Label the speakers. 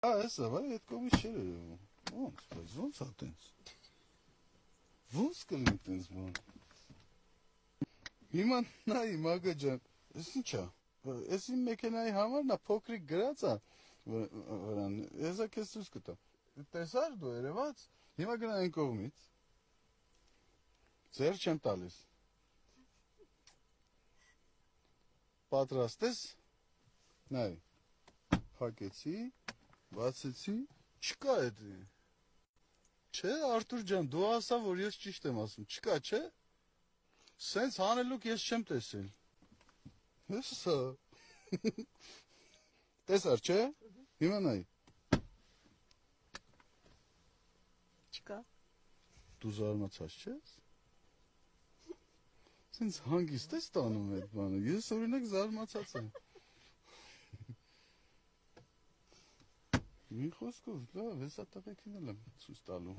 Speaker 1: Հեսա, վայ, այդ կողմից չէր երևում։ Ոնց ա տենց։ Ոնց կլինի տենց բան։ Հիմա նայի մագա ջան, ես ինչա։ Ես իմ մեքենայի համարն է փոքրիկ գրած է վրան։ Հեսա քեզ ցույց կտամ։ Տեսար դու երևաց։ Հիմա գնա այն կողմից։ Ձեր չեմ տալիս։ Պատրաստ ես։ Նայ։ Փակեցի, բացեցի, չկա այդ։ Չէ, Արտուր ջան, դու ասա, որ ես ճիշտ եմ ասում։ Չկա, չէ։ Սենց հանելուկ ես չեմ տեսել։ Հեսա։ Տեսար, չէ։ Հիմա նայ։
Speaker 2: Չկա։
Speaker 1: Դու զարմացած չես։ Սենց հանգիստ ես տանում այդ բանը։ Ես օրինակ զարմացած եմ։ Մի խոսքով, լավ, հեսա տղեկին էլ եմ ցույց տալու։